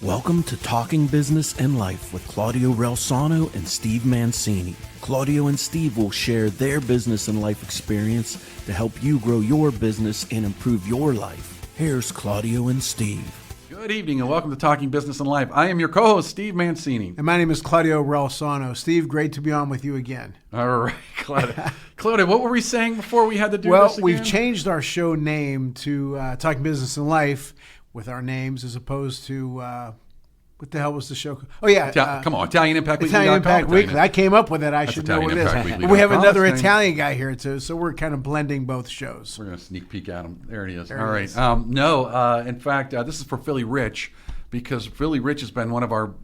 Welcome to Talking Business and Life with Claudio Reilsono and Steve Mancini. Claudio and Steve will share their business and life experience to help you grow your business and improve your life. Here's Claudio and Steve. Good evening and welcome to Talking Business and Life. I am your co-host, Steve Mancini. And my name is Claudio Reilsono. Steve, great to be on with you again. All right, Claudio. Claudio, what were we saying before we had to do well, this again? We've changed our show name to Talking Business and Life with our names as opposed to, what the hell was the show? Oh, yeah. Come on, Italian Impact Weekly. Italian Impact Weekly. I came up with it. I That's should Italian know what Impact it is. Weekly. We have another Promise Italian guy here, too, so we're kind of blending both shows. We're going to sneak peek at him. There he is. There All he right. is. In fact, this is for Philly Rich, because Philly Rich has been one of our,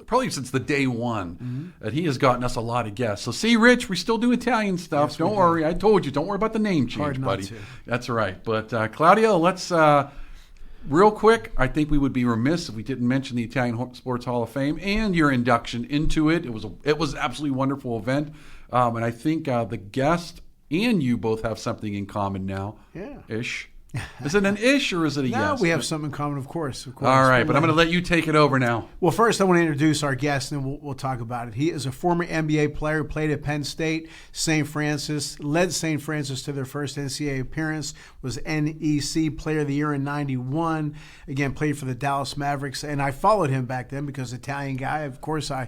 probably since the day one, that he has gotten us a lot of guests. So see, Rich, we still do Italian stuff. Yes, Don't worry. I told you. Don't worry about the name change, Hard not buddy. to. That's right. But Claudio, let's, real quick, I think we would be remiss if we didn't mention the Italian Sports Hall of Fame and your induction into it. It was an absolutely wonderful event. And I think the guest and you both have something in common now. Yeah. Ish. Is it an ish or is it a No, yes? we have something in common, of course. All right, but I'm going to let you take it over now. Well, first I want to introduce our guest, and then we'll talk about it. He is a former NBA player, played at Penn State, St. Francis, led St. Francis to their first NCAA appearance, was NEC Player of the Year in '91. Again, played for the Dallas Mavericks, and I followed him back then because Italian guy. Of course, I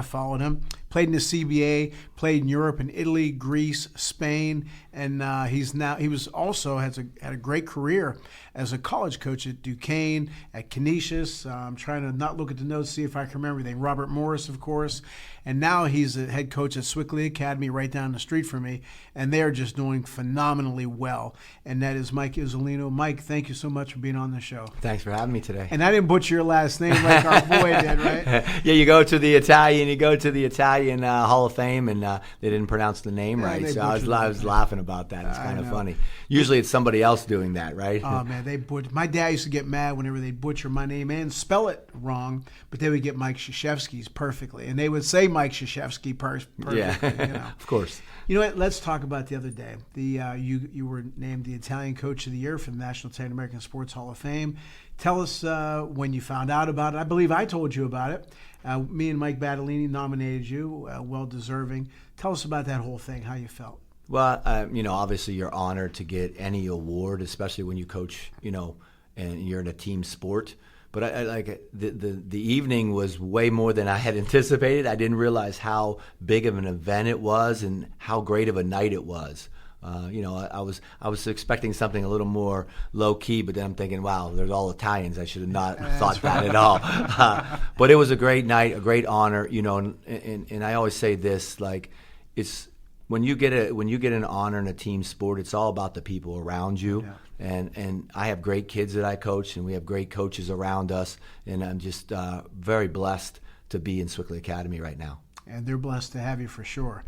followed him. Played in the CBA, played in Europe and Italy, Greece, Spain, and he had a great career as a college coach at Duquesne, at Canisius. I'm trying to not look at the notes, see if I can remember everything. Robert Morris, of course, and now he's a head coach at Swickley Academy right down the street from me, and they're just doing phenomenally well. And that is Mike Iuzzolino. Mike, thank you so much for being on the show. Thanks for having me today. And I didn't butcher your last name like our boy did, right? Yeah, you go to the Italian Hall of Fame, and they didn't pronounce the name right. So I was laughing about that. It's kind of funny. Usually it's somebody else doing that, right? Oh, man, my dad used to get mad whenever they'd butcher my name and spell it wrong, but they would get Mike Krzyzewski's perfectly, and they would say Mike Krzyzewski perfectly. Yeah, you know. Of course. You know what? Let's talk about the other day. You were named the Italian Coach of the Year from the National Italian American Sports Hall of Fame. Tell us when you found out about it. I believe I told you about it. Me and Mike Battolini nominated you, well deserving. Tell us about that whole thing, how you felt. Well, obviously you're honored to get any award, especially when you coach, and you're in a team sport. But I like the evening was way more than I had anticipated. I didn't realize how big of an event it was and how great of a night it was. I was expecting something a little more low key, but then I'm thinking, wow, there's all Italians. I should have not thought that at all. But it was a great night, a great honor. And I always say this, like, it's when you get an honor in a team sport, it's all about the people around you. Yeah. And I have great kids that I coach, and we have great coaches around us, and I'm just very blessed to be in Swickley Academy right now. And they're blessed to have you for sure.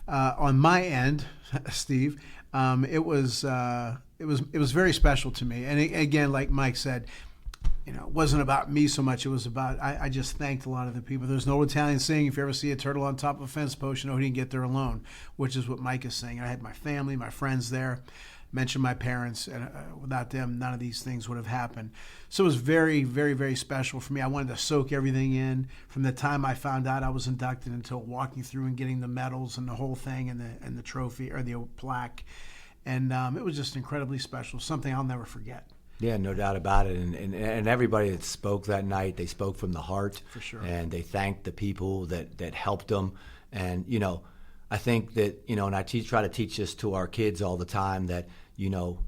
On my end, Steve, it was very special to me. And again, like Mike said, it wasn't about me so much. It was about I just thanked a lot of the people. There's no Italian saying, if you ever see a turtle on top of a fence post, he didn't get there alone, which is what Mike is saying. I had my family, my friends there. Mentioned my parents, and without them, none of these things would have happened. So it was very, very, very special for me. I wanted to soak everything in from the time I found out I was inducted until walking through and getting the medals and the whole thing and the trophy or the plaque. And it was just incredibly special, something I'll never forget. Yeah, no doubt about it. And everybody that spoke that night, they spoke from the heart. For sure. And they thanked the people that helped them. And, I think that, and I try to teach this to our kids all the time, that,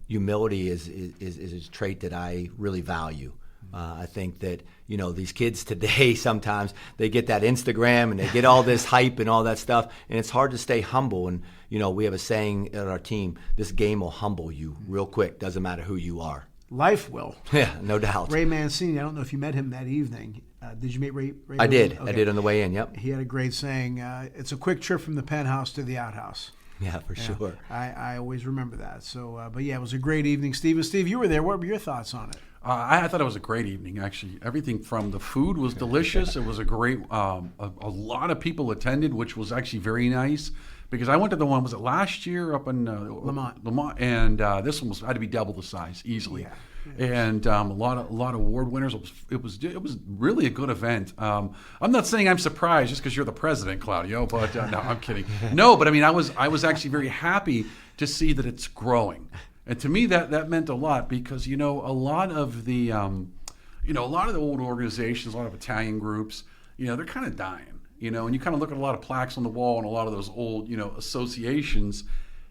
humility is a trait that I really value. I think that, these kids today, sometimes they get that Instagram and they get all this hype and all that stuff, and it's hard to stay humble. And, we have a saying at our team, this game will humble you real quick. Doesn't matter who you are. Life will. Yeah, no doubt. Ray Mancini, I don't know if you met him that evening. Did you meet Ray? I did. Okay. I did on the way in, yep. He had a great saying, it's a quick trip from the penthouse to the outhouse. Yeah, for sure. I always remember that. So, but yeah, it was a great evening. Steve, you were there. What were your thoughts on it? I thought it was a great evening, actually. Everything from the food was delicious. It was a great, a lot of people attended, which was actually very nice. because I went to the one, was it last year up in Lamont, and this one had to be double the size easily. Yeah. And a lot of award winners. It was really a good event. I'm not saying I'm surprised just because you're the president, Claudio, but no, I'm kidding. No, but I mean, I was actually very happy to see that it's growing, and to me that meant a lot because a lot of the old organizations, a lot of Italian groups, they're kind of dying, and you kind of look at a lot of plaques on the wall and a lot of those old associations,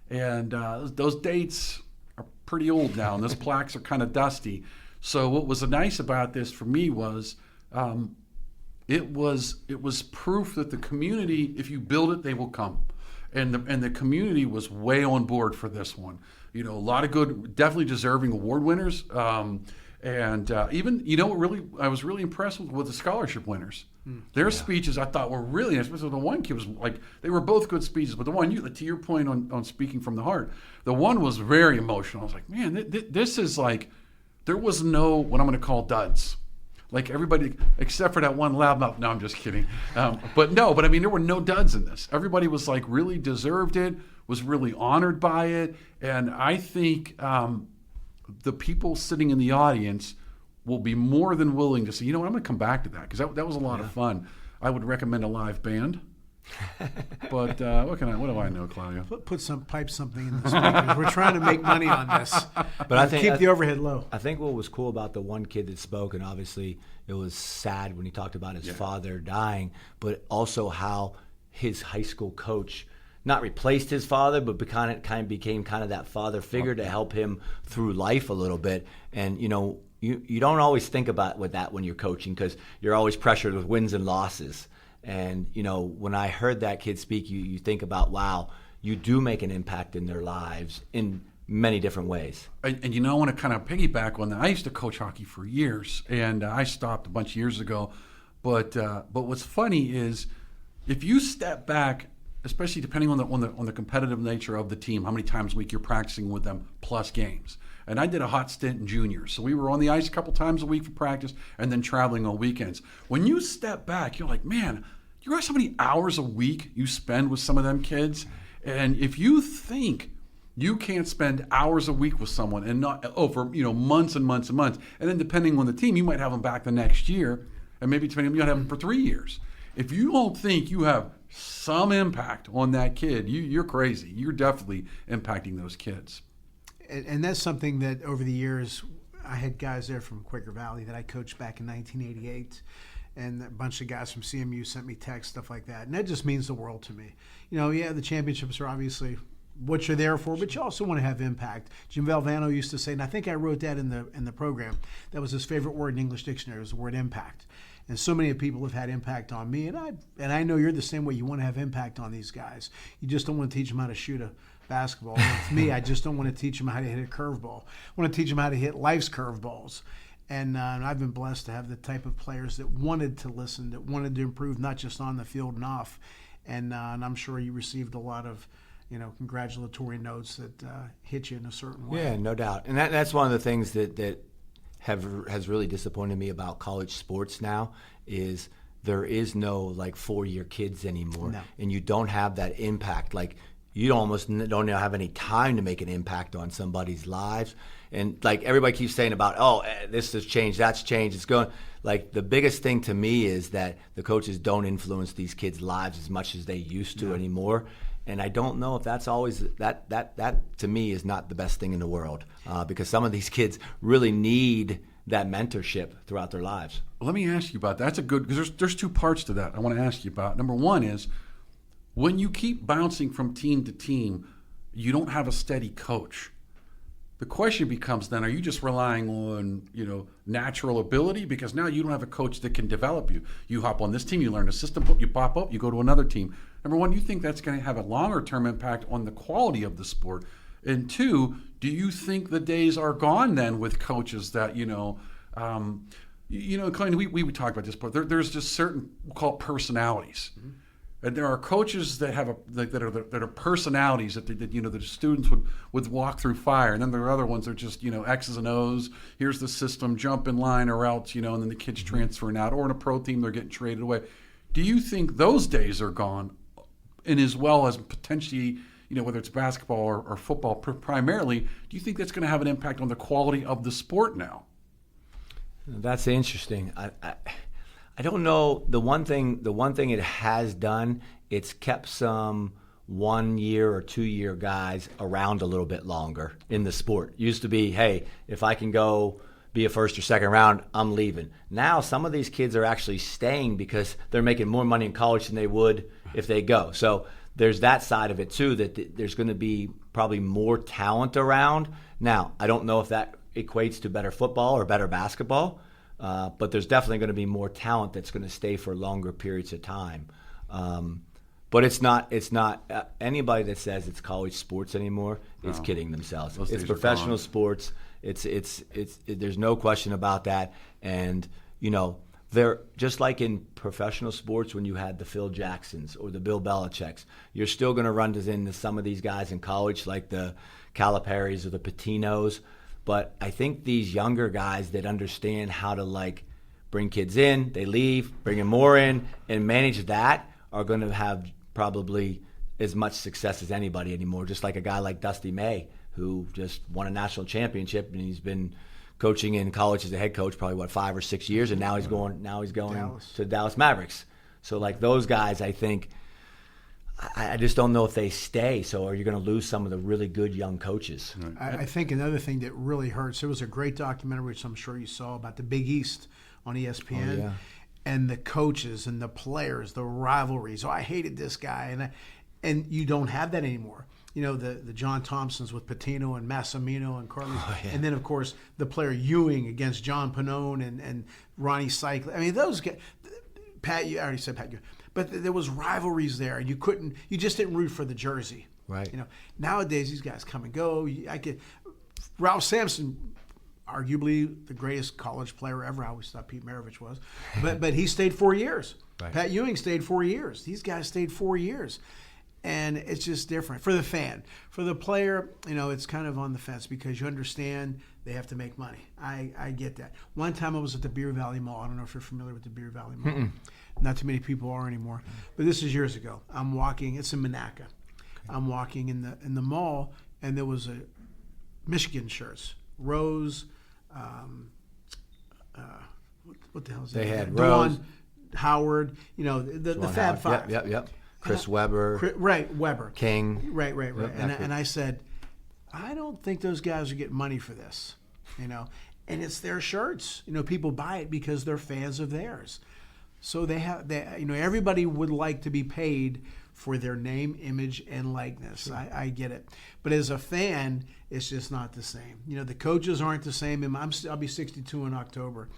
and those dates are pretty old now, and those plaques are kind of dusty. So what was nice about this for me was it was proof that the community, if you build it, they will come, and the community was way on board for this one. A lot of good, definitely deserving award winners, and even I was really impressed with the scholarship winners. Their speeches I thought were really, especially the one kid was like, they were both good speeches, but the one, to your point on speaking from the heart, the one was very emotional. I was like, man, this is like, there was no, what I'm going to call duds. Like everybody, except for that one loudmouth. No, I'm just kidding. But I mean, there were no duds in this. Everybody was like really deserved it, was really honored by it. And I think the people sitting in the audience will be more than willing to say, I'm going to come back to that because that was a lot of fun. I would recommend a live band. But what do I know, Claudio? Put something in the speakers. We're trying to make money on this. But I think keep the overhead low. I think what was cool about the one kid that spoke, and obviously it was sad when he talked about his father dying, but also how his high school coach not replaced his father, but kind of became kind of that father figure to help him through life a little bit. And you don't always think about with that when you're coaching because you're always pressured with wins and losses. And when I heard that kid speak, you think about, wow, you do make an impact in their lives in many different ways. And I want to kind of piggyback on that. I used to coach hockey for years, and I stopped a bunch of years ago. But what's funny is if you step back, especially depending on the competitive nature of the team, how many times a week you're practicing with them plus games. And I did a hot stint in juniors. So we were on the ice a couple times a week for practice and then traveling on weekends. When you step back, you're like, man, you realize how many hours a week you spend with some of them kids? And if you think you can't spend hours a week with someone and not over months and months and months, and then depending on the team, you might have them back the next year, and maybe depending, you might have them for 3 years. If you don't think you have some impact on that kid, you're crazy. You're definitely impacting those kids. And that's something that over the years, I had guys there from Quaker Valley that I coached back in 1988, and a bunch of guys from CMU sent me texts, stuff like that. And that just means the world to me. The championships are obviously what you're there for, but you also want to have impact. Jim Valvano used to say, and I think I wrote that in the program, that was his favorite word in English dictionary, was the word impact. And so many people have had impact on me, and I know you're the same way. You want to have impact on these guys. You just don't want to teach them how to shoot a basketball. With me, I just don't want to teach them how to hit a curveball. I want to teach them how to hit life's curveballs. And I've been blessed to have the type of players that wanted to listen, that wanted to improve, not just on the field and off. And I'm sure you received a lot of, congratulatory notes that hit you in a certain way. Yeah, no doubt. And that's one of the things that has really disappointed me about college sports now is there is no 4-year kids anymore. No. And you don't have that impact. You almost don't have any time to make an impact on somebody's lives. And everybody keeps saying about, this has changed, that's changed, it's going. The biggest thing to me is that the coaches don't influence these kids' lives as much as they used to anymore. And I don't know if that's always, that to me is not the best thing in the world because some of these kids really need that mentorship throughout their lives. Well, let me ask you about that. That's a good, because there's two parts to that I want to ask you about. Number one is, when you keep bouncing from team to team, you don't have a steady coach. The question becomes then, are you just relying on, natural ability? Because now you don't have a coach that can develop you. You hop on this team, you learn a system, you pop up, you go to another team. Number one, you think that's going to have a longer term impact on the quality of the sport? And two, do you think the days are gone then with coaches that, Klein, we would talk about this, but there's just certain, we'll call it personalities. Mm-hmm. And there are coaches that have that are personalities that the students would walk through fire, and then there are other ones that are just X's and O's. Here's the system, jump in line, or else and then the kids transferring out, or in a pro team they're getting traded away. Do you think those days are gone? and as well as potentially, whether it's basketball or football primarily, do you think that's going to have an impact on the quality of the sport now? That's interesting. I don't know. The one thing it has done, it's kept some 1 year or 2 year guys around a little bit longer in the sport. Used to be, hey, if I can go be a first or second round, I'm leaving. Now some of these kids are actually staying because they're making more money in college than they would if they go. So there's that side of it too, that there's going to be probably more talent around. Now, I don't know if that equates to better football or better basketball, but there's definitely going to be more talent that's going to stay for longer periods of time. But it's not anybody that says it's college sports anymore is kidding themselves. It's professional sports. It's there's no question about that. And they're just like in professional sports when you had the Phil Jacksons or the Bill Belichicks. You're still going to run into some of these guys in college, like the Caliparis or the Patinos. But I think these younger guys that understand how to bring kids in, they leave, bring them more in, and manage that are going to have probably as much success as anybody anymore. Just like a guy like Dusty May, who just won a national championship, and he's been coaching in college as a head coach probably 5 or 6 years, and now he's going Dallas. to Dallas Mavericks. So those guys, I think, I just don't know if they stay. So are you going to lose some of the really good young coaches? I think another thing that really hurts, there was a great documentary, which I'm sure you saw, about the Big East on ESPN. Oh, yeah. And the coaches and the players, the rivalries. Oh, I hated this guy. And you don't have that anymore. The John Thompsons with Patino and Massimino and Carlos. Oh, yeah. And then, of course, the player Ewing against John Pannone and Ronnie Cycli. I mean, those guys, I already said Pat Ewing. But there was rivalries there. You just didn't root for the jersey. Right. Nowadays, these guys come and go. Ralph Sampson, arguably the greatest college player ever. I always thought Pete Maravich was. But he stayed 4 years. Right. Pat Ewing stayed 4 years. These guys stayed 4 years. And it's just different for the fan. For the player, it's kind of on the fence because you understand they have to make money. I get that. One time I was at the Beer Valley Mall. I don't know if you're familiar with the Beer Valley Mall. Mm-mm. Not too many people are anymore. But this is years ago. I'm walking. It's in Monaca. I'm walking in the mall, and there was a Michigan shirts. Rose, what the hell is that? They had Dawn, Rose, Howard. The Fab Five. Yep. Chris Webber. Right, Webber. King. Right. And I said, I don't think those guys are getting money for this, And it's their shirts. People buy it because they're fans of theirs. So everybody would like to be paid for their name, image, and likeness. Sure. I get it. But as a fan, it's just not the same. The coaches aren't the same. I'll be 62 in October.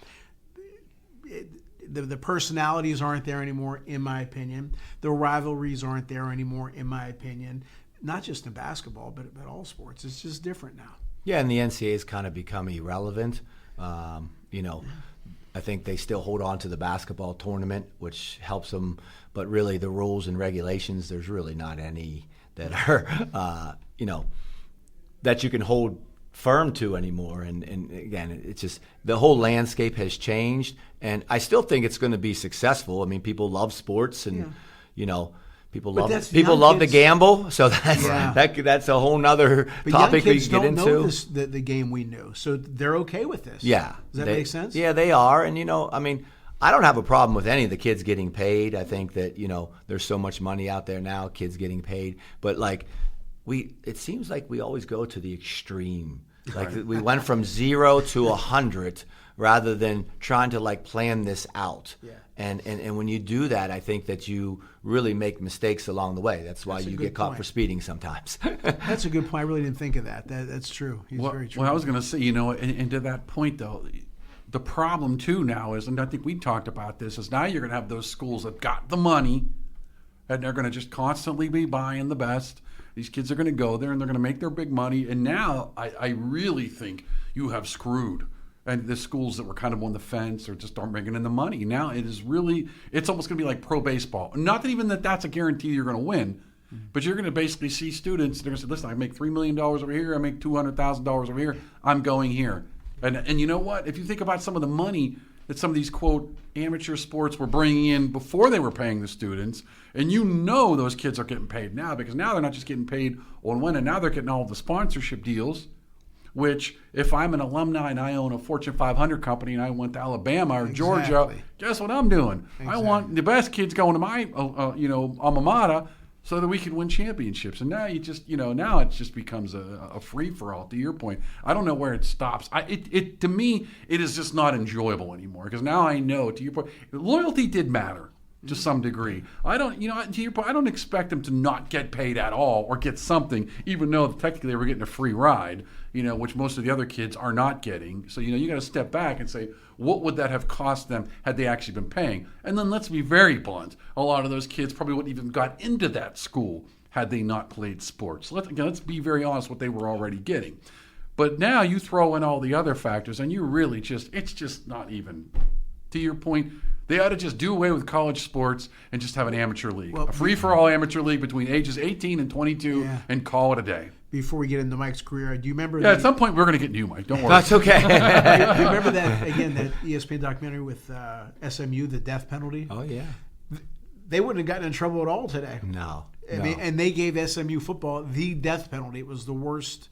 The personalities aren't there anymore, in my opinion. The rivalries aren't there anymore, in my opinion. Not just in basketball, but all sports. It's just different now. Yeah, and the NCAA has kind of become irrelevant. I think they still hold on to the basketball tournament, which helps them. But really, the rules and regulations, there's really not any that are, that you can hold firm to anymore. And again, it's just the whole landscape has changed. And I still think it's going to be successful. I mean, people love sports, and people love to gamble. So that's a whole nother topic we can get into. Young kids don't know the game we knew, so they're okay with this. Yeah, does that make sense? Yeah, they are. And I don't have a problem with any of the kids getting paid. I think that there's so much money out there now, kids getting paid. But it seems like we always go to the extreme. We went from 0 to 100 rather than trying to plan this out. Yeah. And when you do that, I think that you really make mistakes along the way. That's why you get caught for speeding sometimes. That's a good point. I really didn't think of that. That's true. He's very true. Well, I was going to say, and to that point, though, the problem, too, now is, and I think we talked about this, is now you're going to have those schools that got the money, and they're going to just constantly be buying the best. These kids are going to go there, and they're going to make their big money. And now I really think you have screwed. And the schools that were kind of on the fence or just aren't bringing in the money. Now it's almost going to be like pro baseball. Not that even that's a guarantee you're going to win, but you're going to basically see students, they're going to say, listen, I make $3 million over here, I make $200,000 over here, I'm going here. And you know what? If you think about some of the money that some of these, quote, amateur sports were bringing in before they were paying the students. And those kids are getting paid now, because now they're not just getting paid on one, and now they're getting all of the sponsorship deals, which if I'm an alumni and I own a Fortune 500 company and I went to Alabama or Georgia, guess what I'm doing? I want the best kids going to my alma mater, so that we can win championships. And now now it just becomes a free-for-all, to your point. I don't know where it stops. To me, it is just not enjoyable anymore, because now I know, to your point, loyalty did matter to some degree. I don't, to your point, I don't expect them to not get paid at all or get something, even though technically they were getting a free ride, which most of the other kids are not getting. So, you got to step back and say, what would that have cost them had they actually been paying? And then let's be very blunt. A lot of those kids probably wouldn't even got into that school had they not played sports. Let's be very honest what they were already getting. But now you throw in all the other factors, and you really it's just not even, to your point, they ought to just do away with college sports and just have an amateur league. A free-for-all amateur league between ages 18 and 22 and call it a day. Before we get into Mike's career, do you remember? Yeah, at some point we're going to get you, Mike. Don't worry. That's okay. Do you remember that ESPN documentary with SMU, the death penalty? Oh, yeah. They wouldn't have gotten in trouble at all today. No. And they gave SMU football the death penalty. It was the worst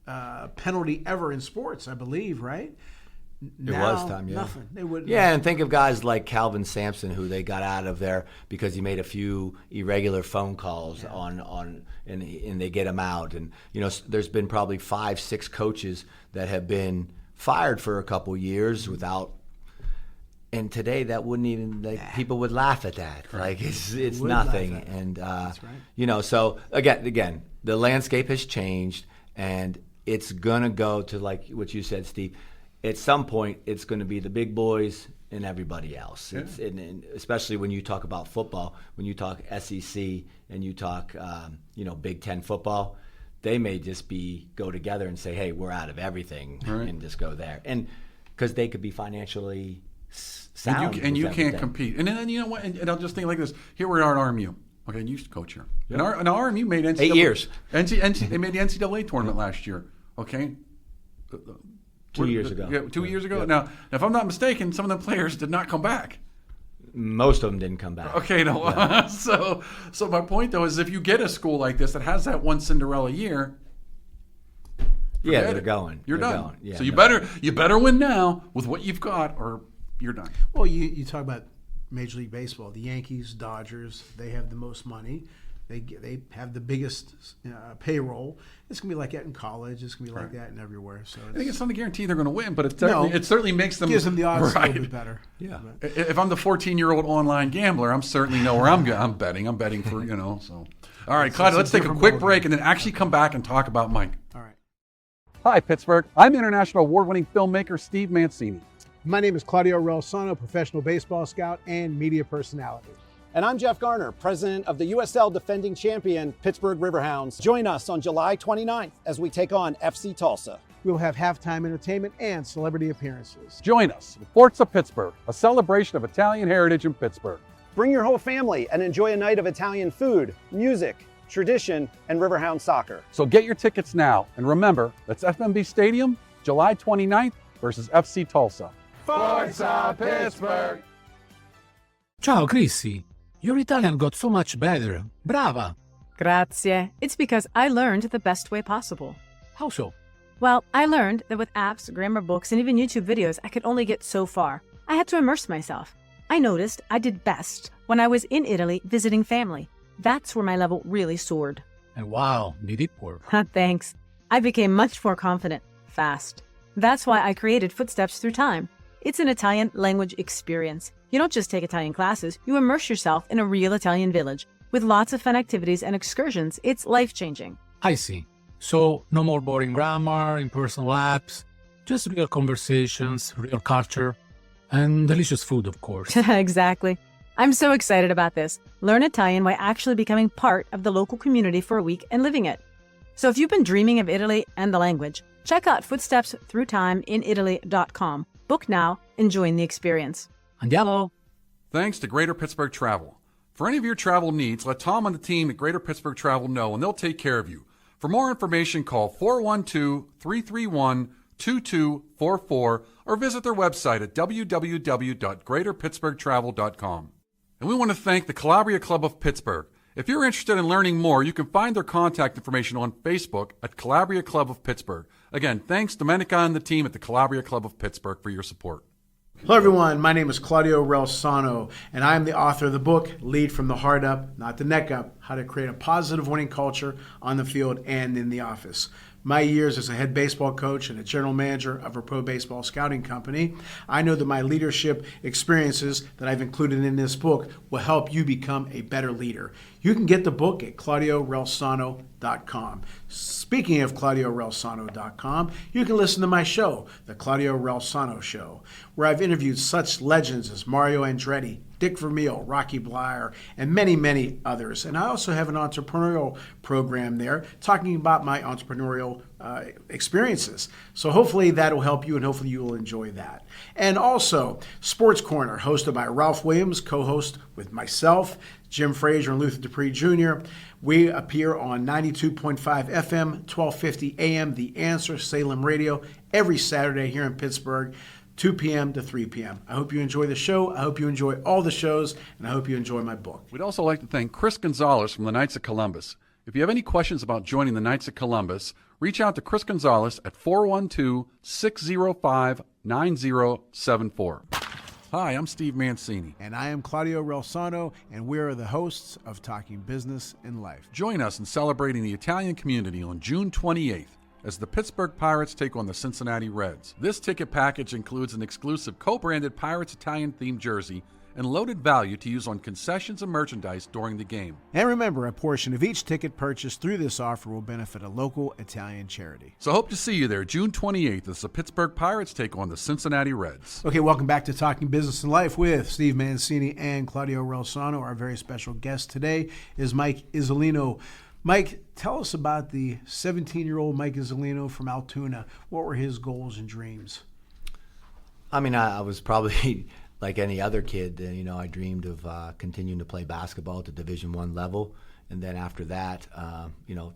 penalty ever in sports, I believe, right? It was time, yeah. Nothing. They wouldn't. Yeah, and think of guys like Calvin Sampson, who they got out of there because he made a few irregular phone calls and they get him out. And there's been probably 5-6 coaches that have been fired for a couple years without. And today that wouldn't even people would laugh at that. Like it's nothing. And That's right. So again, the landscape has changed, and it's gonna go to, like what you said, Steve. At some point, it's going to be the big boys and everybody else. Yeah. And especially when you talk about football, when you talk SEC and you talk, Big Ten football, they may just go together and say, hey, we're out of everything, and just go there. And because they could be financially sound. And you can't compete. And then, you know what, and I'll just think like this. Here we are at RMU. Okay, and you used to coach here. And RMU made NCAA. 8 years. They made the NCAA tournament last year. Okay. 2 years ago. Yeah, 2 years ago. Yeah. Now, if I'm not mistaken, some of the players did not come back. Most of them didn't come back. Okay, no. Yeah. So my point though is, if you get a school like this that has that one Cinderella year, they're going. You're they're done. Going. Yeah, so you better win now with what you've got, or you're done. Well, you talk about Major League Baseball. The Yankees, Dodgers, they have the most money. They have the biggest payroll. It's going to be like that in college. It's going to be like that in everywhere. So I think it's not a guarantee they're going to win, but it certainly makes them, gives them the odds a little bit better. Yeah. If I'm the 14-year-old online gambler, I'm certainly know where I'm betting. I'm betting for So, all right, Claudio, let's take a quick break and then actually come back and talk about Mike. All right. Hi, Pittsburgh. I'm international award-winning filmmaker Steve Mancini. My name is Claudio Reilsono, professional baseball scout and media personality. And I'm Jeff Garner, president of the USL defending champion Pittsburgh Riverhounds. Join us on July 29th as we take on FC Tulsa. We'll have halftime entertainment and celebrity appearances. Join us for Forza Pittsburgh, a celebration of Italian heritage in Pittsburgh. Bring your whole family and enjoy a night of Italian food, music, tradition, and Riverhound soccer. So get your tickets now. And remember, that's FMB Stadium, July 29th versus FC Tulsa. Forza Pittsburgh! Ciao, Chrissy. Your Italian got so much better. Brava! Grazie. It's because I learned the best way possible. How so? Well, I learned that with apps, grammar books, and even YouTube videos, I could only get so far. I had to immerse myself. I noticed I did best when I was in Italy visiting family. That's where my level really soared. And wow, did it work? Thanks. I became much more confident, fast. That's why I created Footsteps Through Time. It's an Italian language experience. You don't just take Italian classes, you immerse yourself in a real Italian village. With lots of fun activities and excursions, it's life-changing. I see. So, no more boring grammar, impersonal apps, just real conversations, real culture, and delicious food, of course. Exactly. I'm so excited about this. Learn Italian by actually becoming part of the local community for a week and living it. So if you've been dreaming of Italy and the language, check out Footsteps Through Time in Italy.com. Book now and join the experience. Andiamo! Thanks to Greater Pittsburgh Travel. For any of your travel needs, let Tom and the team at Greater Pittsburgh Travel know, and they'll take care of you. For more information, call 412-331 2244 or visit their website at www.greaterpittsburghtravel.com. And we want to thank the Calabria Club of Pittsburgh. If you're interested in learning more, you can find their contact information on Facebook at Calabria Club of Pittsburgh. Again, thanks Domenica and the team at the Calabria Club of Pittsburgh for your support. Hello, everyone. My name is Claudio Reilsono, and I am the author of the book, Lead from the Heart Up, Not the Neck Up, How to Create a Positive Winning Culture on the Field and in the Office. My years as a head baseball coach and a general manager of a pro baseball scouting company, I know that my leadership experiences that I've included in this book will help you become a better leader. You can get the book at ClaudioReilsono.com. Speaking of ClaudioReilsono.com, you can listen to my show, The Claudio Reilsono Show, where I've interviewed such legends as Mario Andretti, Dick Vermeil, Rocky Bleier, and many, many others. And I also have an entrepreneurial program there talking about my entrepreneurial experiences. So hopefully that will help you, and hopefully you will enjoy that. And also, Sports Corner, hosted by Ralph Williams, co-host with myself, Jim Frazier, and Luther Dupree Jr. We appear on 92.5 FM, 1250 AM, The Answer, Salem Radio, every Saturday here in Pittsburgh, 2 p.m. to 3 p.m. I hope you enjoy the show. I hope you enjoy all the shows, and I hope you enjoy my book. We'd also like to thank Chris Gonzalez from the Knights of Columbus. If you have any questions about joining the Knights of Columbus, reach out to Chris Gonzalez at 412-605-9074. Hi, I'm Steve Mancini. And I am Claudio Reilsono, and we are the hosts of Talking Business and Life. Join us in celebrating the Italian community on June 28th as the Pittsburgh Pirates take on the Cincinnati Reds. This ticket package includes an exclusive co-branded Pirates Italian-themed jersey and loaded value to use on concessions and merchandise during the game. And remember, a portion of each ticket purchased through this offer will benefit a local Italian charity. So hope to see you there June 28th as the Pittsburgh Pirates take on the Cincinnati Reds. Okay, welcome back to Talking Business and Life with Steve Mancini and Claudio Reilsono. Our very special guest today is Mike Iuzzolino. Mike, tell us about the 17-year-old Mike Iuzzolino from Altoona. What were his goals and dreams? I mean, I was probably like any other kid. I dreamed of continuing to play basketball at the Division I level, and then after that,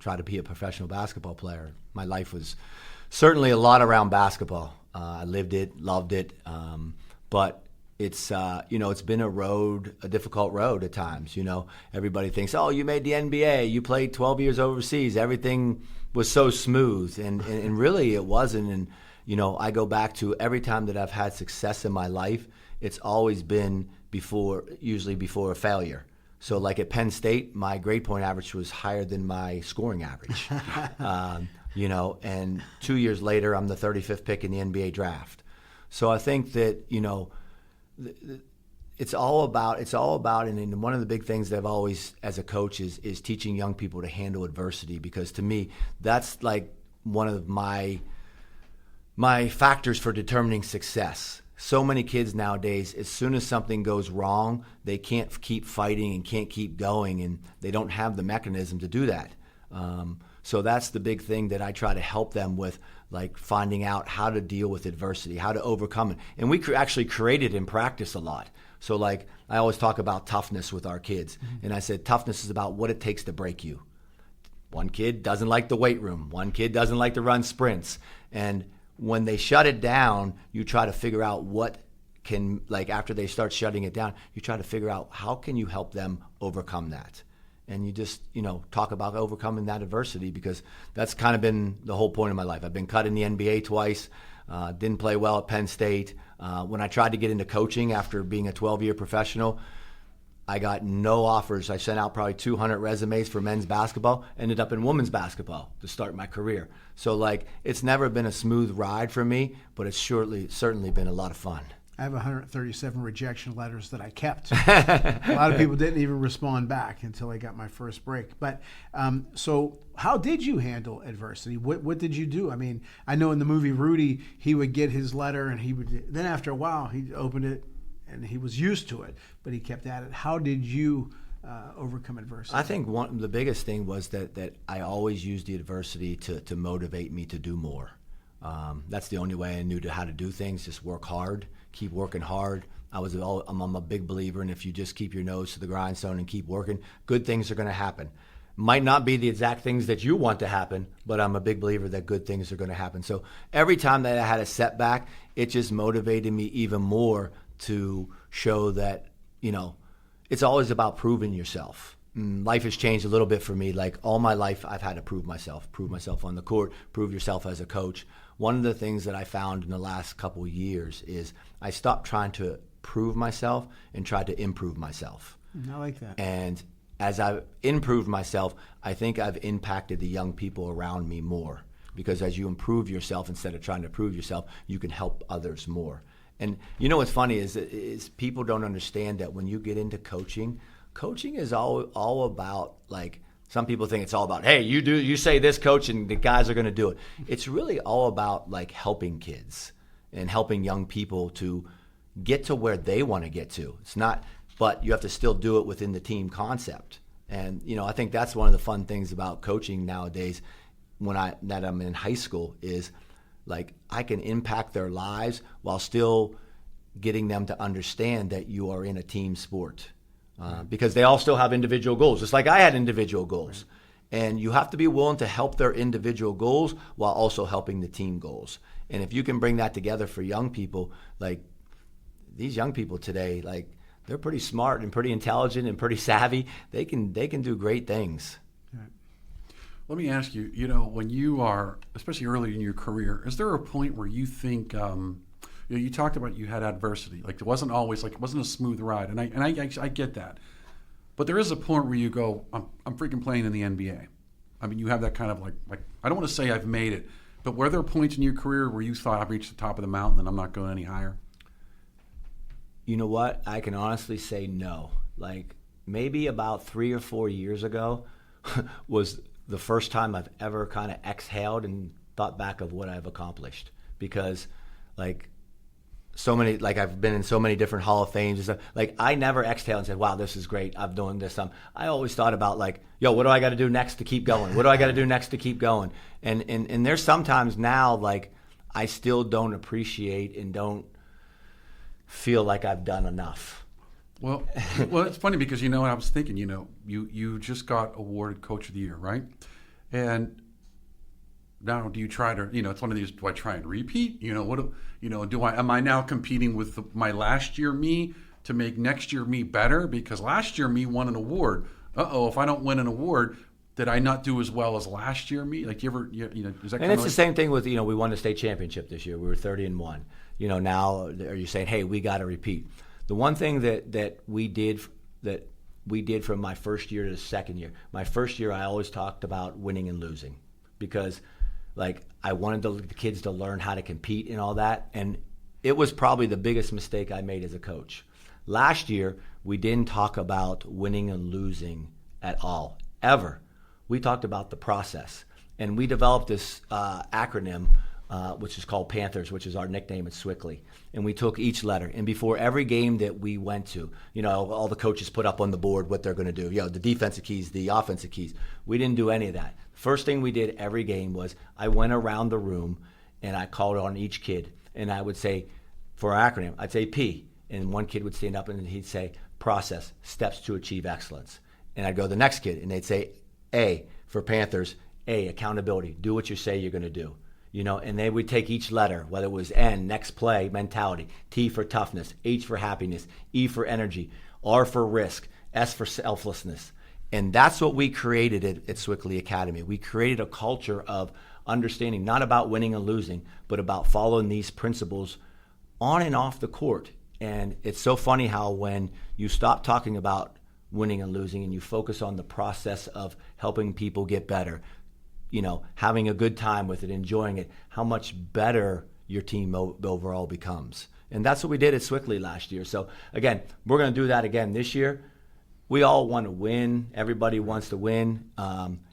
try to be a professional basketball player. My life was certainly a lot around basketball. I lived it, loved it, but it's it's been a difficult road at times. Everybody thinks, oh, you made the NBA, you played 12 years overseas, everything was so smooth, and really it wasn't. And I go back to every time that I've had success in my life, it's always been usually before a failure. So like at Penn State, my grade point average was higher than my scoring average. And 2 years later, I'm the 35th pick in the NBA draft. So I think that it's all about, and one of the big things that I've always, as a coach, is teaching young people to handle adversity, because to me, that's like one of my factors for determining success. So many kids nowadays, as soon as something goes wrong, they can't keep fighting and can't keep going, and they don't have the mechanism to do that. So that's the big thing that I try to help them with, like finding out how to deal with adversity, how to overcome it. And we actually create it in practice a lot. So like I always talk about toughness with our kids. Mm-hmm. And I said toughness is about what it takes to break you. One kid doesn't like the weight room. One kid doesn't like to run sprints. And when they shut it down, you try to figure out after they start shutting it down, you try to figure out how can you help them overcome that. And you just, talk about overcoming that adversity, because that's kind of been the whole point of my life. I've been cut in the NBA twice, didn't play well at Penn State. When I tried to get into coaching after being a 12-year professional, I got no offers. I sent out probably 200 resumes for men's basketball, ended up in women's basketball to start my career. So, it's never been a smooth ride for me, but it's certainly been a lot of fun. I have 137 rejection letters that I kept. A lot of people didn't even respond back until I got my first break. But so how did you handle adversity? What did you do? I mean, I know in the movie Rudy, he would get his letter and then after a while he opened it and he was used to it, but he kept at it. How did you overcome adversity? I think the biggest thing was that I always used the adversity to motivate me to do more. That's the only way I knew how to do things. Just work hard, keep working hard. I'm a big believer in if you just keep your nose to the grindstone and keep working, good things are going to happen. Might not be the exact things that you want to happen, but I'm a big believer that good things are going to happen. So every time that I had a setback, it just motivated me even more to show that, it's always about proving yourself. Life has changed a little bit for me. Like all my life, I've had to prove myself on the court, prove yourself as a coach. One of the things that I found in the last couple of years is I stopped trying to prove myself and tried to improve myself. I like that. And as I've improved myself, I think I've impacted the young people around me more, because as you improve yourself instead of trying to prove yourself, you can help others more. And what's funny is people don't understand that when you get into coaching is all about, like, some people think it's all about, hey, you say this, coach, and the guys are going to do it. It's really all about, like, helping kids and helping young people to get to where they want to get to. It's not, but you have to still do it within the team concept. And, I think that's one of the fun things about coaching nowadays that I'm in high school is, like, I can impact their lives while still getting them to understand that you are in a team sport. Because they all still have individual goals, just like I had individual goals. And you have to be willing to help their individual goals while also helping the team goals. And if you can bring that together for young people, like these young people today, like, they're pretty smart and pretty intelligent and pretty savvy. They can do great things. Let me ask you, when you are, especially early in your career, is there a point where you think, you talked about you had adversity, like it wasn't always, like, it wasn't a smooth ride, and I get that, but there is a point where you go, I'm freaking playing in the NBA. I mean, you have that kind of like I don't want to say I've made it, but were there points in your career where you thought I've reached the top of the mountain and I'm not going any higher? You know what? I can honestly say no. Like, maybe about 3 or 4 years ago was the first time I've ever kind of exhaled and thought back of what I've accomplished, because, like, I've been in so many different Hall of Fames and stuff. Like, I never exhaled and said, wow, this is great, I'm doing this. I always thought about, like, yo, what do I got to do next to keep going? What do I got to do next to keep going? And there's sometimes now, like, I still don't appreciate and don't feel like I've done enough. Well, it's funny because, what I was thinking, you just got awarded Coach of the Year, right? And now do you try to, it's one of these, do I try and repeat? Am I now competing with my last year me to make next year me better? Because last year me won an award. If I don't win an award, did I not do as well as last year me? Like, is that? And it's the same thing with, we won the state championship this year. We were 30-1. Now are you saying, hey, we got to repeat? The one thing that we did from my first year to the second year. My first year, I always talked about winning and losing, because, like, I wanted the kids to learn how to compete and all that. And it was probably the biggest mistake I made as a coach. Last year, we didn't talk about winning and losing at all, ever. We talked about the process. And we developed this acronym, which is called Panthers, which is our nickname at Swickley. And we took each letter. And before every game that we went to, all the coaches put up on the board what they're going to do. The defensive keys, the offensive keys. We didn't do any of that. First thing we did every game was I went around the room and I called on each kid. And I would say, for our acronym, I'd say P. And one kid would stand up and he'd say, process, steps to achieve excellence. And I'd go to the next kid and they'd say, A, for Panthers, A, accountability. Do what you say you're going to do. And they would take each letter, whether it was N, next play, mentality, T for toughness, H for happiness, E for energy, R for risk, S for selflessness. And that's what we created at Swickley Academy. We created a culture of understanding, not about winning and losing, but about following these principles on and off the court. And it's so funny how when you stop talking about winning and losing and you focus on the process of helping people get better, having a good time with it, enjoying it, how much better your team overall becomes. And that's what we did at Swickley last year. So, again, we're going to do that again this year. We all want to win. Everybody wants to win.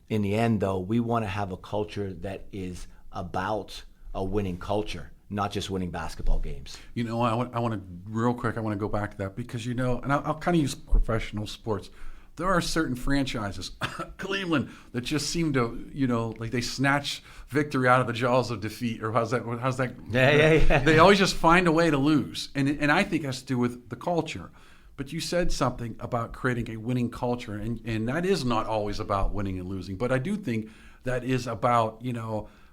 In the end, though, we want to have a culture that is about a winning culture, not just winning basketball games. I want to, real quick, I want to go back to that because, and I'll kind of use professional sports. There are certain franchises, Cleveland, that just seem to, like they snatch victory out of the jaws of defeat, or how's that? Yeah. They always just find a way to lose. And I think it has to do with the culture. But you said something about creating a winning culture, and that is not always about winning and losing. But I do think that is about,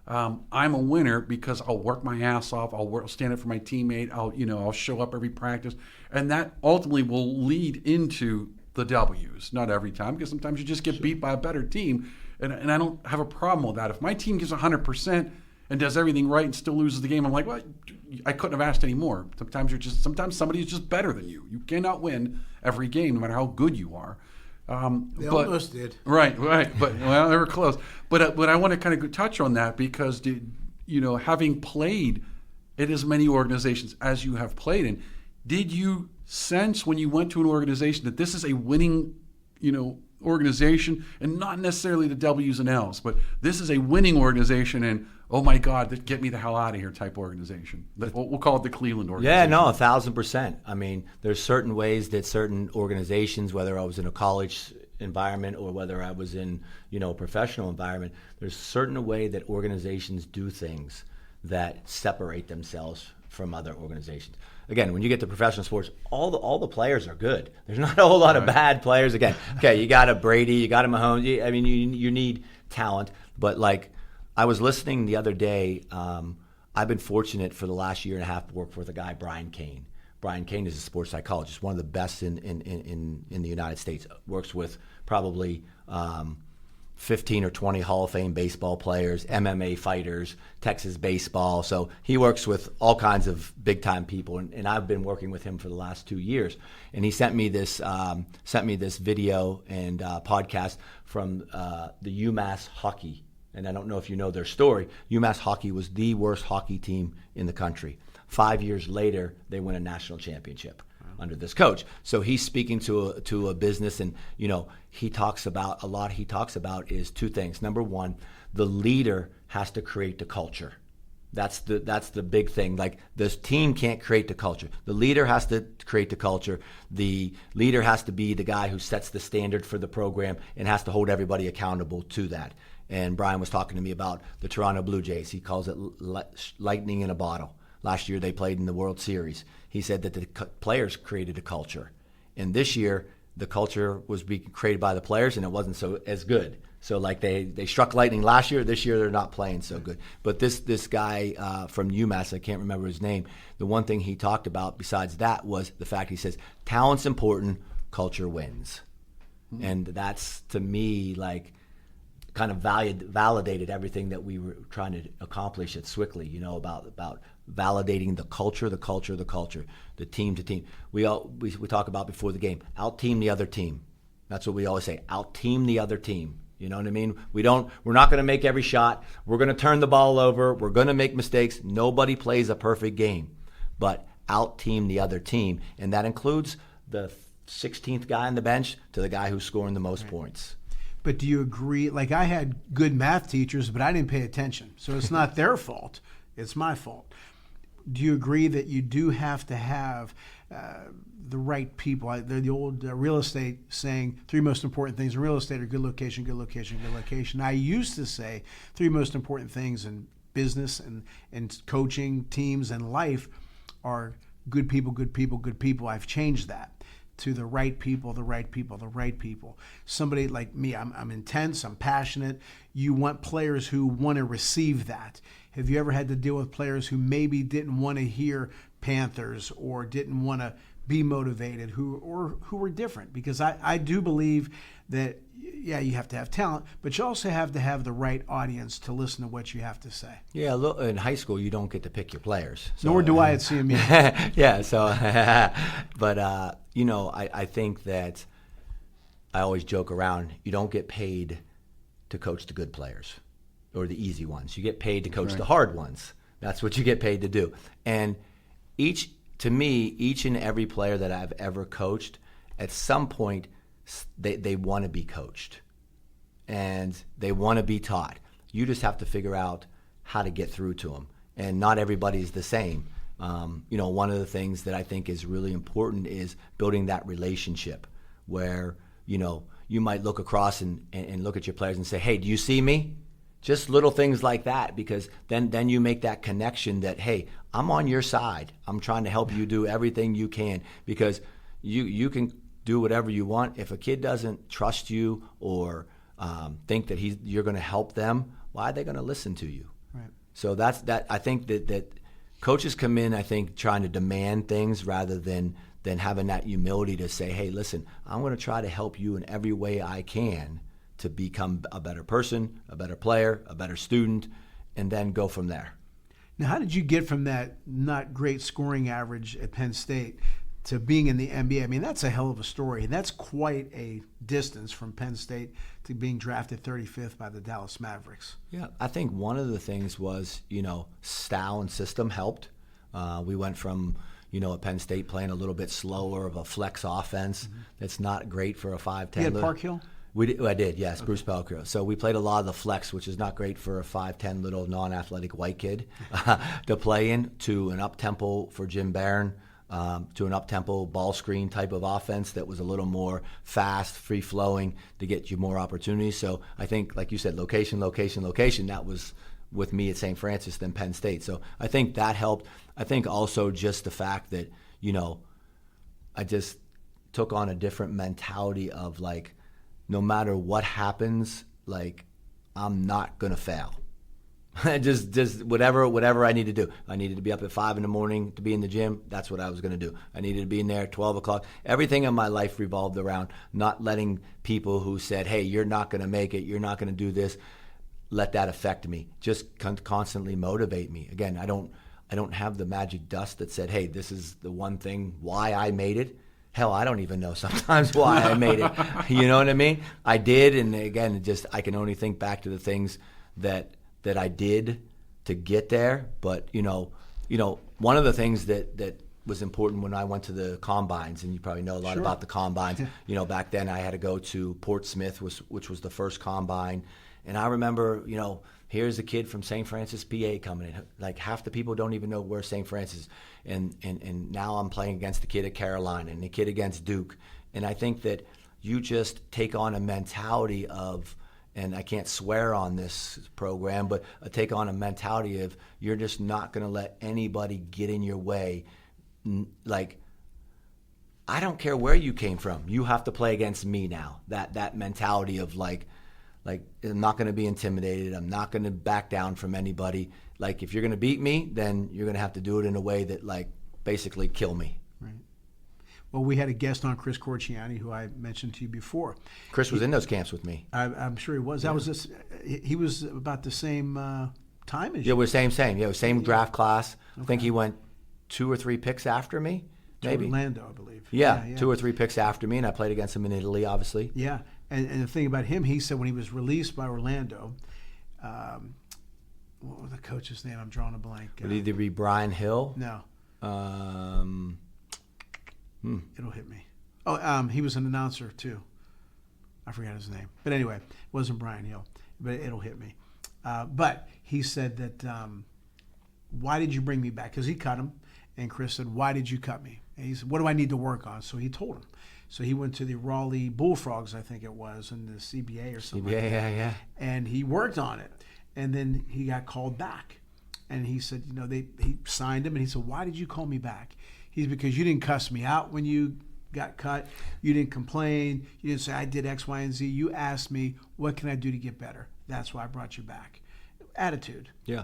I'm a winner because I'll work my ass off. I'll stand up for my teammate. I'll show up every practice, and that ultimately will lead into the W's. Not every time, because sometimes you just get beat by a better team, and I don't have a problem with that. If my team gives 100% and does everything right and still loses the game, I'm like, well, I couldn't have asked any more. Sometimes somebody's just better than you. You cannot win every game, no matter how good you are. They almost did. Right. But well, they were close. But I want to kind of touch on that because, having played in as many organizations as you have played in, did you sense when you went to an organization that this is a winning, organization, and not necessarily the W's and L's, but this is a winning organization, and oh my God, get me the hell out of here type organization. We'll call it the Cleveland organization. Yeah, no, 1,000%. I mean, there's certain ways that certain organizations, whether I was in a college environment or whether I was in, a professional environment, there's certain way that organizations do things that separate themselves from other organizations. Again, when you get to professional sports, all the players are good. There's not a whole lot of bad players. Again, okay, you got a Brady, you got a Mahomes. You need talent. But like, I was listening the other day. I've been fortunate for the last year and a half to work with a guy, Brian Kane. Brian Kane is a sports psychologist, one of the best in the United States. Works with probably 15 or 20 Hall of Fame baseball players, MMA fighters, Texas baseball. So he works with all kinds of big-time people, and I've been working with him for the last 2 years. And he sent me this video and podcast from the UMass hockey. And I don't know if you know their story. UMass hockey was the worst hockey team in the country. 5 years later, they win a national championship under this coach. So he's speaking to a business, and he talks about is two things. Number one, the leader has to create the culture. That's the big thing. Like, this team can't create the culture. The leader has to create the culture. The leader has to be the guy who sets the standard for the program and has to hold everybody accountable to that. And Brian was talking to me about the Toronto Blue Jays. He calls it lightning in a bottle. Last year they played in the World Series. He said that the players created a culture. And this year the culture was being created by the players, and it wasn't as good. So like they struck lightning last year. This year they're not playing so good. But this guy from UMass, I can't remember his name, the one thing he talked about besides that was the fact he says, talent's important, culture wins. Mm-hmm. And that's, to me, like, kind of validated everything that we were trying to accomplish at Swickley, about validating the culture, the team to team. We talk about before the game, out-team the other team. That's what we always say, out-team the other team. You know what I mean? We're not going to make every shot. We're going to turn the ball over. We're going to make mistakes. Nobody plays a perfect game, but out-team the other team. And that includes the 16th guy on the bench to the guy who's scoring the most points. But do you agree? Like, I had good math teachers, but I didn't pay attention. So it's not their fault. It's my fault. Do you agree that you do have to have the right people? The old real estate saying, 3 most important things in real estate are good location, good location, good location. I used to say 3 most important things in business and coaching, teams, and life are good people, good people, good people. I've changed that to the right people, the right people, the right people. Somebody like me, I'm intense, I'm passionate. You want players who want to receive that. Have you ever had to deal with players who maybe didn't want to hear Panthers or didn't want to be motivated, who were different? Because I do believe that, yeah, you have to have talent, but you also have to have the right audience to listen to what you have to say. Yeah, in high school, you don't get to pick your players. So, nor do I at CMU. Yeah, so, but, I think that I always joke around, you don't get paid to coach the good players or the easy ones. You get paid to coach the hard ones. That's what you get paid to do. And each and every player that I've ever coached, at some point, they want to be coached and they want to be taught. You just have to figure out how to get through to them. And not everybody's the same. One of the things that I think is really important is building that relationship where, you might look across and look at your players and say, hey, do you see me? Just little things like that, because then you make that connection that, hey, I'm on your side. I'm trying to help you do everything you can, because you can do whatever you want. If a kid doesn't trust you or think that you're going to help them, why are they going to listen to you? Right. So that's that. I think that coaches come in, I think, trying to demand things rather than having that humility to say, hey, listen, I'm going to try to help you in every way I can to become a better person, a better player, a better student, and then go from there. Now, how did you get from that not great scoring average at Penn State to being in the NBA? I mean, that's a hell of a story. And that's quite a distance from Penn State to being drafted 35th by the Dallas Mavericks. Yeah, I think one of the things was, style and system helped. We went from, at Penn State playing a little bit slower of a flex offense. That's not great for a 5'10". You had Park Hill? I did, yes, okay. Bruce Pelcro. So we played a lot of the flex, which is not great for a 5'10" little non-athletic white kid to play in, to an up-tempo for Jim Barron, to an up-tempo ball screen type of offense that was a little more fast, free-flowing to get you more opportunities. So I think, like you said, location, that was with me at St. Francis than Penn State. So I think that helped. I think also just the fact that, I just took on a different mentality of like, no matter what happens, like, I'm not going to fail. just whatever I need to do. I needed to be up at 5 a.m. to be in the gym. That's what I was going to do. I needed to be in there at 12 o'clock. Everything in my life revolved around not letting people who said, hey, you're not going to make it, you're not going to do this, let that affect me. Just constantly motivate me. Again, I don't have the magic dust that said, hey, this is the one thing why I made it. Hell, I don't even know sometimes why I made it. You know what I mean? I did, and again, I can only think back to the things that I did to get there. But one of the things that was important when I went to the combines, and you probably know a lot about the combines. Back then I had to go to Portsmouth, which was the first combine, and I remember, here's a kid from St. Francis, PA coming in. Like, half the people don't even know where St. Francis is. And now I'm playing against the kid at Carolina and the kid against Duke. And I think that you just take on a mentality of, and I can't swear on this program, but take on a mentality of you're just not going to let anybody get in your way. Like, I don't care where you came from. You have to play against me now. That mentality of like I'm not going to be intimidated. I'm not going to back down from anybody. Like, if you're going to beat me, then you're going to have to do it in a way that, like, basically kill me. Right. Well, we had a guest on, Chris Corciani, who I mentioned to you before. Chris was in those camps with me. I'm sure he was. That was he was about the same time as you. Yeah, we're same. Yeah, same draft class. Okay. I think he went 2 or 3 picks after me, maybe. To Orlando, I believe. Yeah, 2 or 3 picks after me, and I played against him in Italy, obviously. Yeah. And the thing about him, he said when he was released by Orlando, what was the coach's name? I'm drawing a blank. Would it either be Brian Hill? No. It'll hit me. Oh, he was an announcer too. I forgot his name. But anyway, it wasn't Brian Hill. But it'll hit me. But he said that, why did you bring me back? Because he cut him. And Chris said, why did you cut me? And he said, what do I need to work on? So he told him. So he went to the Raleigh Bullfrogs, I think it was, in the CBA or something. CBA, like yeah. And he worked on it. And then he got called back. And he said, he signed him. And he said, why did you call me back? He's because you didn't cuss me out when you got cut. You didn't complain. You didn't say, I did X, Y, and Z. You asked me, what can I do to get better? That's why I brought you back. Attitude. Yeah.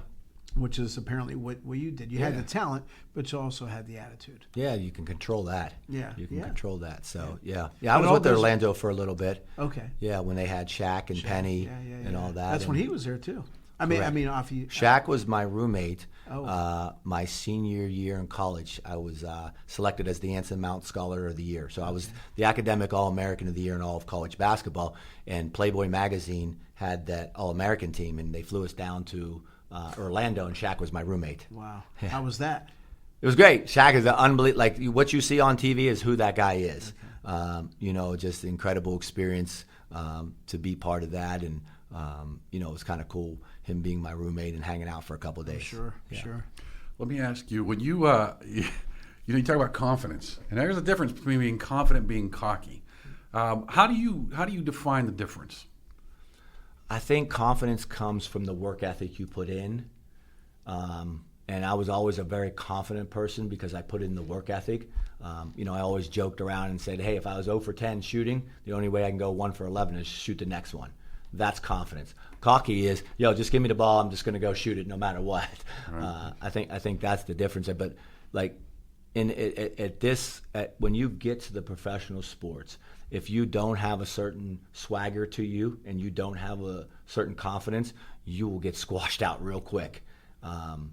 Which is apparently what you did. You had the talent, but you also had the attitude. Yeah, you can control that. Yeah. You can control that. So, yeah. I was with Orlando for a little bit. Okay. Yeah, when they had Shaq and Penny and all that. That's when he was there, too. Shaq was my roommate my senior year in college. I was selected as the Anson Mount Scholar of the Year. So I was the academic All-American of the Year in all of college basketball. And Playboy magazine had that All-American team, and they flew us down to Orlando, and Shaq was my roommate. Wow. Yeah. How was that? It was great. Shaq is an unbelievable, like what you see on TV is who that guy is. Okay. Just incredible experience to be part of that. And, it was kind of cool, him being my roommate and hanging out for a couple of days. Sure. Let me ask you, when you, you talk about confidence, and there's a difference between being confident and being cocky. How do you define the difference? I think confidence comes from the work ethic you put in. and I was always a very confident person because I put in the work ethic. I always joked around and said, hey, if I was 0 for 10 shooting, the only way I can go 1 for 11 is shoot the next one. That's confidence. Cocky is, just give me the ball. I'm just going to go shoot it no matter what. Right. I think that's the difference. But like when you get to the professional sports, if you don't have a certain swagger to you and you don't have a certain confidence, you will get squashed out real quick. And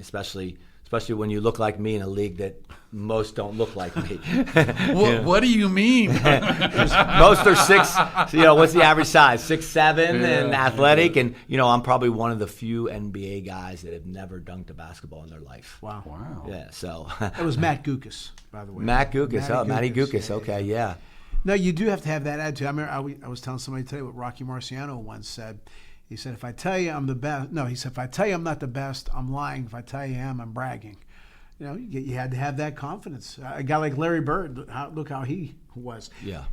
especially when you look like me in a league that most don't look like me. What do you mean? Most are 6. What's the average size? 6'7", and athletic. And I'm probably one of the few NBA guys that have never dunked a basketball in their life. Wow. Yeah. So it was Matt Gukas, by the way. Matty Gukas. Okay, yeah. No, you do have to have that attitude. I remember I was telling somebody today what Rocky Marciano once said. He said, if I tell you I'm the best, no, he said, if I tell you I'm not the best, I'm lying. If I tell you I am, I'm bragging. You had to have that confidence. A guy like Larry Bird, look how he was. Yeah.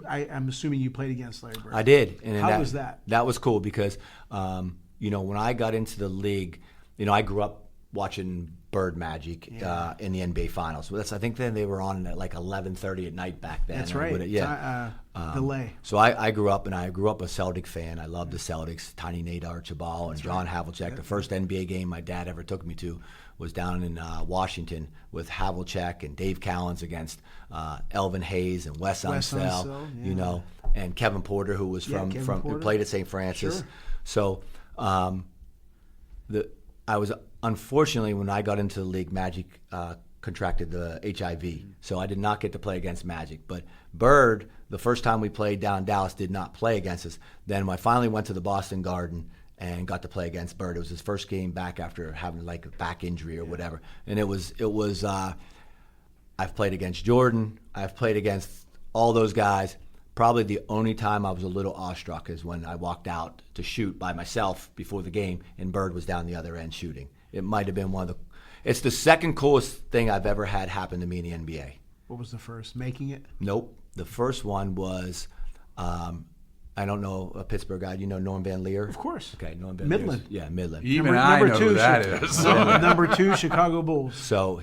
I'm assuming you played against Larry Bird. I did. And how was that? That was cool because, when I got into the league, I grew up watching Bird Magic in the NBA Finals. I think then they were on at like 11:30 at night back then. That's right. Delay. So I grew up a Celtic fan. I loved the Celtics, Tiny Nate Archibald and John Havlicek. The first NBA game my dad ever took me to was down in Washington with Havlicek and Dave Cowens against Elvin Hayes and Wes Unseld, and Kevin Porter, who was who played at St. Francis. Sure. So I was unfortunately when I got into the league, Magic contracted the HIV, so I did not get to play against Magic. But Bird, the first time we played down in Dallas, did not play against us. Then I finally went to the Boston Garden and got to play against Bird. It was his first game back after having like a back injury or whatever. And it was. I've played against Jordan. I've played against all those guys. Probably the only time I was a little awestruck is when I walked out to shoot by myself before the game, and Bird was down the other end shooting. It might have been it's the second coolest thing I've ever had happen to me in the NBA. What was the first? Making it? Nope. The first one was, I don't know a Pittsburgh guy. You know Norm Van Leer? Of course. Okay, Norm Van Midland. Leer. Yeah, Midland. Even I know who that is. Number 2, Chicago Bulls. So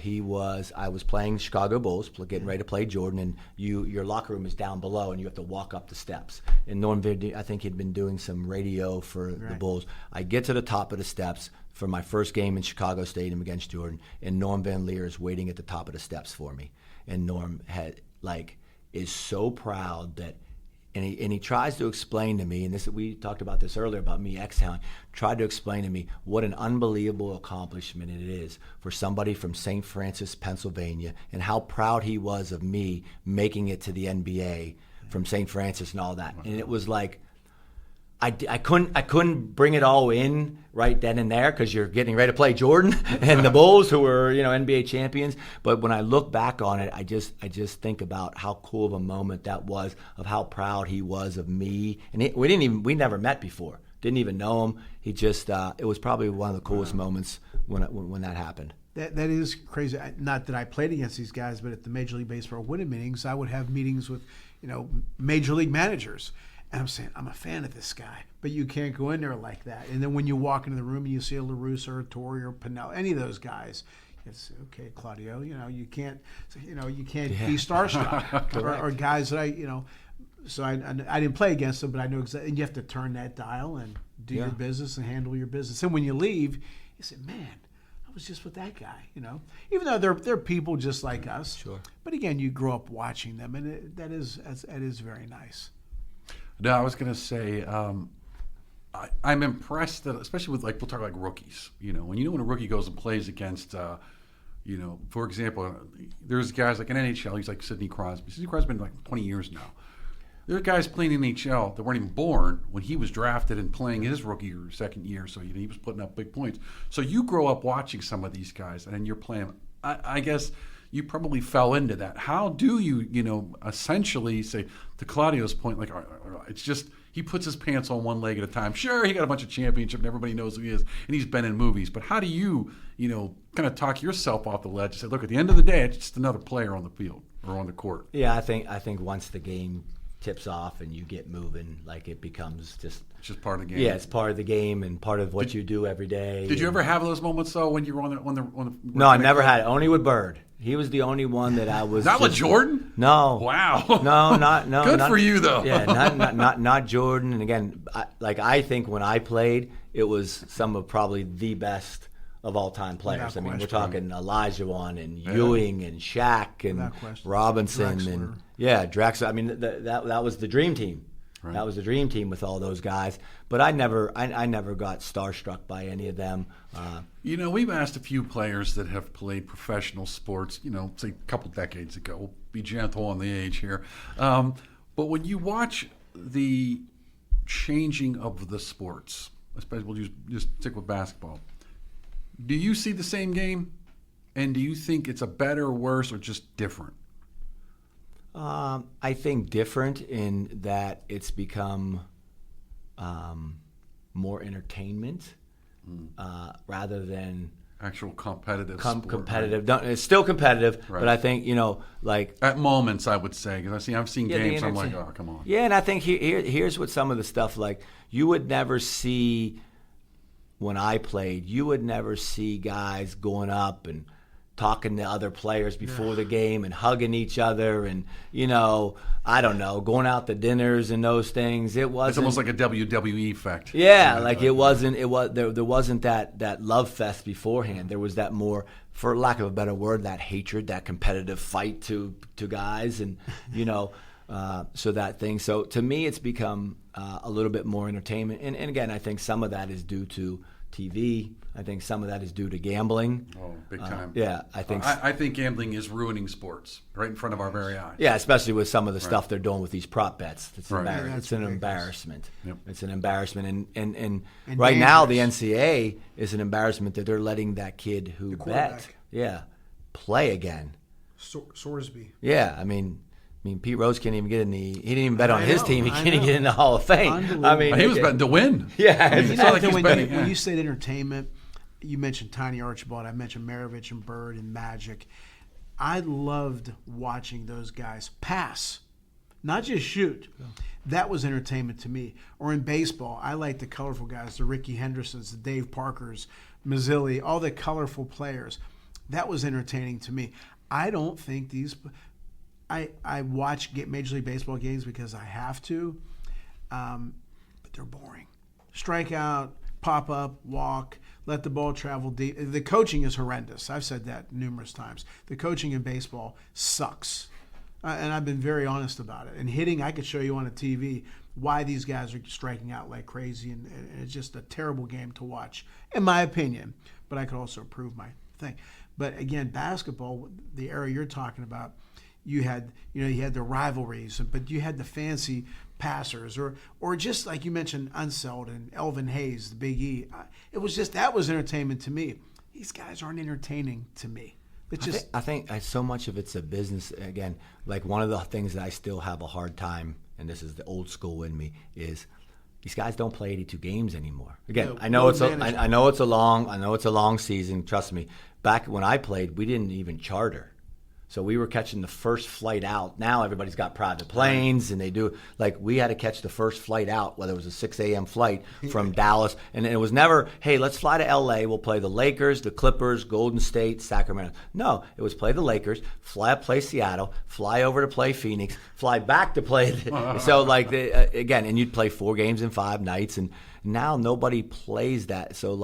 I was playing Chicago Bulls, getting ready to play Jordan, and your locker room is down below, and you have to walk up the steps. And Norm Van, I think he'd been doing some radio for the Bulls. I get to the top of the steps for my first game in Chicago Stadium against Jordan, and Norm Van Leer is waiting at the top of the steps for me. And Norm is so proud that, and he tries to explain to me, and we talked about this earlier about me exhaling, tried to explain to me what an unbelievable accomplishment it is for somebody from St. Francis, Pennsylvania, and how proud he was of me making it to the NBA from St. Francis and all that. And it was like, I couldn't bring it all in right then and there because you're getting ready to play Jordan and the Bulls, who were NBA champions. But when I look back on it, I just think about how cool of a moment that was, of how proud he was of me. And we never met before, didn't even know him. He just it was probably one of the coolest moments when that happened. That is crazy. Not that I played against these guys, but at the Major League Baseball winning meetings, I would have meetings with major league managers. And I'm saying, I'm a fan of this guy, but you can't go in there like that. And then when you walk into the room and you see a LaRussa or Torrey or Pinnell, any of those guys, it's okay, Claudio. You can't be starstruck or guys that So I didn't play against them, but I know exactly. And you have to turn that dial and do your business and handle your business. And when you leave, you say, man, I was just with that guy. Even though they're people just like us. Sure. But again, you grow up watching them, and that is very nice. No, I was going to say, I'm impressed that, especially with we'll talk like rookies. When a rookie goes and plays against, for example, there's guys like in NHL. He's like Sidney Crosby. Sidney Crosby's been like 20 years now. There are guys playing in NHL that weren't even born when he was drafted and playing his rookie or second year. So he was putting up big points. So you grow up watching some of these guys, and then you're playing. I guess you probably fell into that. How do you, essentially say, to Claudio's point, it's just he puts his pants on one leg at a time. Sure, he got a bunch of championships and everybody knows who he is, and he's been in movies. But how do you, kind of talk yourself off the ledge and say, look, at the end of the day, it's just another player on the field or on the court? Yeah, I think once the game tips off and you get moving. Like it becomes just. It's just part of the game. Yeah, it's part of the game and part of what you do every day. Did you ever have those moments though when you were on the? No, I never had it. Only with Bird. He was the only one that I was. Not with Jordan? No. Wow. No. Good for you though. Yeah, not Jordan. And again, I think when I played, it was some of probably the best of all time players. I mean, we're talking Olajuwon and Ewing and Shaq and Robinson and Drexler. I mean, that was the dream team. Right. That was the dream team with all those guys. But I never got starstruck by any of them. We've asked a few players that have played professional sports, say a couple decades ago. We'll be gentle on the age here. But when you watch the changing of the sports, especially we'll just stick with basketball, do you see the same game? And do you think it's a better, worse, or just different? I think different in that it's become more entertainment rather than actual competitive. Competitive. Right? It's still competitive, right. But I think like at moments, I would say because I've seen games. I'm like, oh, come on. Yeah, and I think here's what some of the stuff like you would never see when I played. You would never see guys going up and talking to other players before the game and hugging each other and I don't know, going out to dinners and those things. It's almost like a WWE effect. Yeah, like there wasn't that love fest beforehand. There was that more, for lack of a better word, that hatred, that competitive fight to guys and so that thing. So to me it's become a little bit more entertainment. And again, I think some of that is due to TV. I think some of that is due to gambling. Oh, big time. Yeah, I think. I think gambling is ruining sports right in front of our very eyes. Yeah, especially with some of the stuff they're doing with these prop bets. It's right. It's an embarrassment. Yep. It's an embarrassment, and right now the NCAA is an embarrassment that they're letting that kid who bet, play again. Sorsby. Yeah, I mean, Pete Rose can't even get in the. He didn't even bet on his team. He can't even get in the Hall of Fame. I mean, he was betting to win. Yeah, it's not like he's betting. When you said entertainment, you mentioned Tiny Archibald. I mentioned Maravich and Bird and Magic. I loved watching those guys pass, not just shoot. Yeah. That was entertainment to me. Or in baseball, I like the colorful guys, the Ricky Hendersons, the Dave Parkers, Mazzilli, all the colorful players. That was entertaining to me. I don't think these. I watch Major League Baseball games because I have to, but they're boring. Strikeout, pop up, walk, let the ball travel deep. The coaching is horrendous. I've said that numerous times. The coaching in baseball sucks, and I've been very honest about it. And hitting, I could show you on a TV why these guys are striking out like crazy, and it's just a terrible game to watch, in my opinion. But I could also prove my thing. But again, basketball, the era you're talking about, you had the rivalries, but you had the fancy passers, or just like you mentioned, Unseld and Elvin Hayes, the Big E. It was just that was entertainment to me. These guys aren't entertaining to me. It's just I think so much of it's a business. Again, like one of the things that I still have a hard time, and this is the old school in me, is these guys don't play 82 games anymore. Again, I know it's a long season. Trust me. Back when I played, we didn't even charter. So we were catching the first flight out. Now everybody's got private planes, and they do we had to catch the first flight out, whether it was a 6 a.m. flight from Dallas, and it was never, hey, let's fly to L.A. We'll play the Lakers, the Clippers, Golden State, Sacramento. No, it was play the Lakers, fly up, play Seattle, fly over to play Phoenix, fly back to play. Again, and you'd play 4 games in 5 nights, and now nobody plays that. So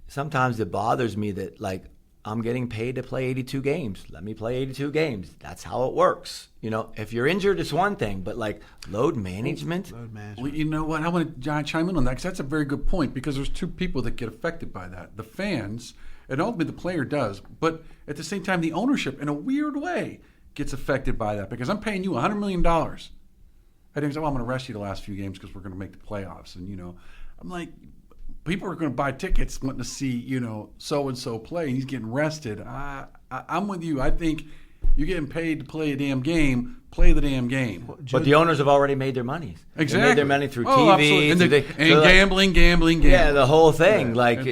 sometimes it bothers me that I'm getting paid to play 82 games. Let me play 82 games. That's how it works. If you're injured, it's one thing, but load management. Well, you know what? I want to chime in on that because that's a very good point because there's 2 people that get affected by that. The fans, and ultimately the player does, but at the same time, the ownership, in a weird way, gets affected by that because I'm paying you $100 million. I didn't say, I'm going to rest you the last few games because we're going to make the playoffs. And, I'm like, people are going to buy tickets wanting to see, so-and-so play, and he's getting rested. I'm with you. I think you're getting paid to play a damn game. Play the damn game. But the owners have already made their money. Exactly. They made their money through TV. And gambling. Yeah, the whole thing. But